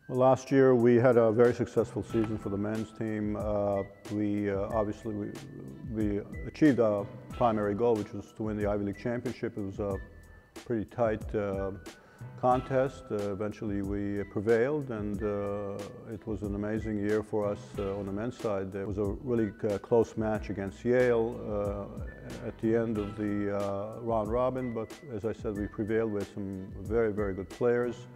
Well, last year we had a very successful season for the men's team. We achieved our primary goal, which was to win the Ivy League championship. It was a pretty tight contest. Eventually we prevailed, and it was an amazing year for us on the men's side. It was a really close match against Yale at the end of the round robin, but as I said, we prevailed with some very, very good players.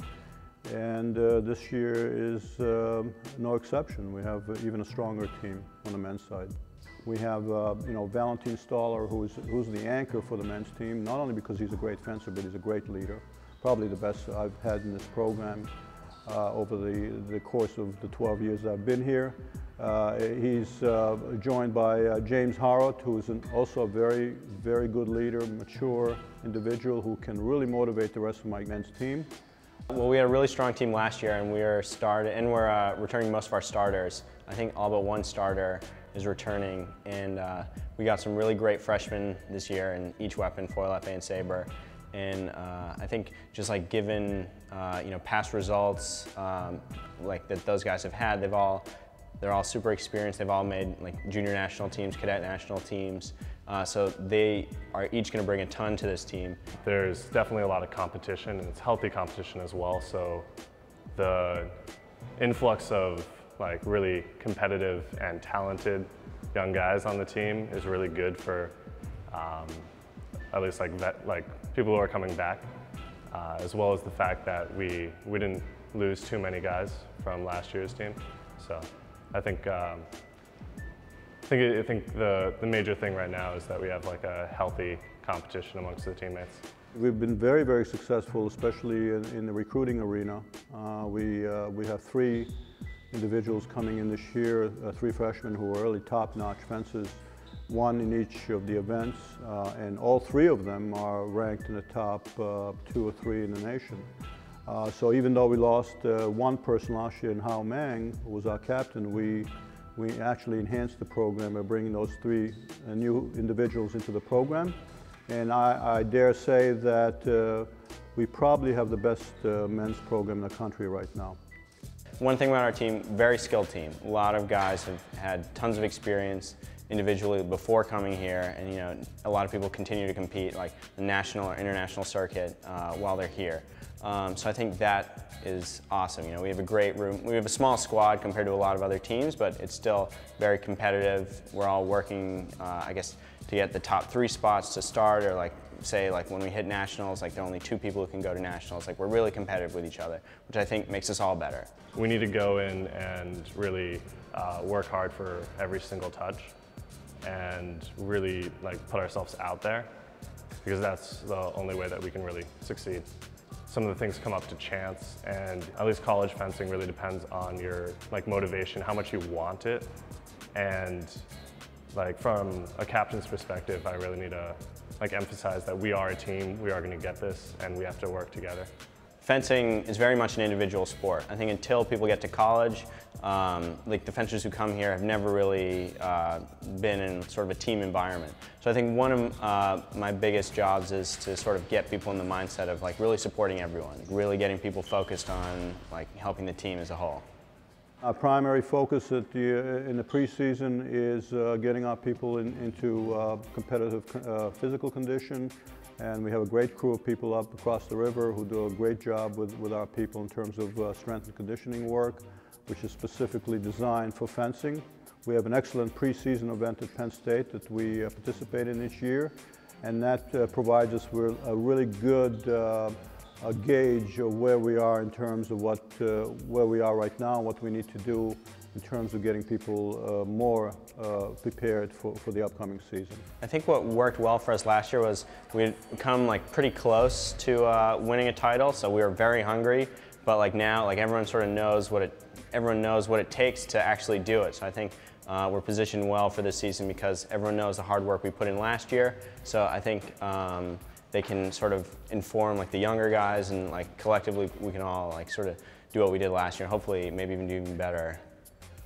And this year is no exception. We have even a stronger team on the men's side. We have, Valentin who's the anchor for the men's team, not only because he's a great fencer, but he's a great leader. Probably the best I've had in this program over the course of the 12 years I've been here. He's joined by James Hawrot, who is also a very, very good leader, mature individual who can really motivate the rest of my men's team. Well, we had a really strong team last year, and we're returning most of our starters. I think all but one starter is returning, and we got some really great freshmen this year in each weapon, foil, FA, and saber. And I think just like given past results like that those guys have had, they're all super experienced. They've all made like junior national teams, cadet national teams. So they are each going to bring a ton to this team. There's definitely a lot of competition, and it's healthy competition as well. So the influx of like really competitive and talented young guys on the team is really good for at least like people who are coming back, as well as the fact that we didn't lose too many guys from last year's team. So I think the major thing right now is that we have like a healthy competition amongst the teammates. We've been very, very successful, especially in the recruiting arena. We have 3 individuals coming in this year, 3 freshmen who are really top-notch fencers, 1 in each of the events, and all 3 of them are ranked in the top 2 or 3 in the nation. So even though we lost 1 person last year in Hao Mang, who was our captain, we actually enhanced the program by bringing those 3 new individuals into the program. And I dare say that we probably have the best men's program in the country right now. One thing about our team, very skilled team. A lot of guys have had tons of experience individually before coming here, and a lot of people continue to compete like the national or international circuit while they're here. So I think that is awesome. We have a great room. We have a small squad compared to a lot of other teams, but it's still very competitive. We're all working, I guess, to get the top 3 spots to start, or say when we hit nationals, there are only 2 people who can go to nationals. We're really competitive with each other, which I think makes us all better. We need to go in and really work hard for every single touch, and really put ourselves out there, because that's the only way that we can really succeed. Some of the things come up to chance, and at least college fencing really depends on your motivation, how much you want it. And from a captain's perspective, I really need to emphasize that we are a team, we are going to get this, and we have to work together. Fencing is very much an individual sport. I think until people get to college, the fencers who come here have never really been in sort of a team environment. So I think one of my biggest jobs is to sort of get people in the mindset of really supporting everyone, really getting people focused on helping the team as a whole. Our primary focus in the preseason is getting our people into competitive physical condition. And we have a great crew of people up across the river who do a great job with our people in terms of strength and conditioning work, which is specifically designed for fencing. We have an excellent preseason event at Penn State that we participate in each year, and that provides us with a really good gauge of where we are in terms of where we are right now, what we need to do in terms of getting people more prepared for the upcoming season. I think what worked well for us last year was we'd come pretty close to winning a title, so we were very hungry. But now, everyone sort of knows what it takes to actually do it. So I think we're positioned well for this season because everyone knows the hard work we put in last year. So I think they can sort of inform the younger guys, and collectively we can all sort of do what we did last year. Hopefully, maybe even do even better.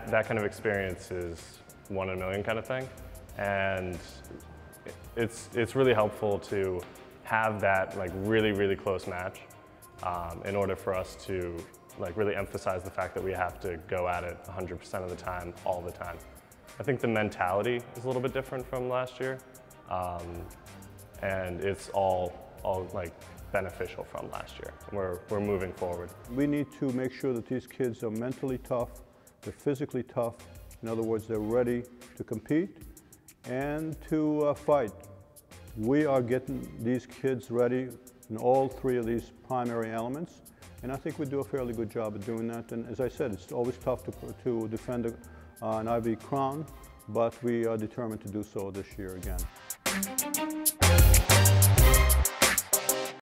That kind of experience is 1 in a million kind of thing, and it's really helpful to have that really close match in order for us to like really emphasize the fact that we have to go at it 100% of the time, all the time. I think the mentality is a little bit different from last year, and it's all like beneficial from last year. We're moving forward. We need to make sure that these kids are mentally tough, they're physically tough. In other words, they're ready to compete and to fight. We are getting these kids ready in all three of these primary elements, and I think we do a fairly good job of doing that. And as I said, it's always tough to defend an Ivy crown, but we are determined to do so this year again.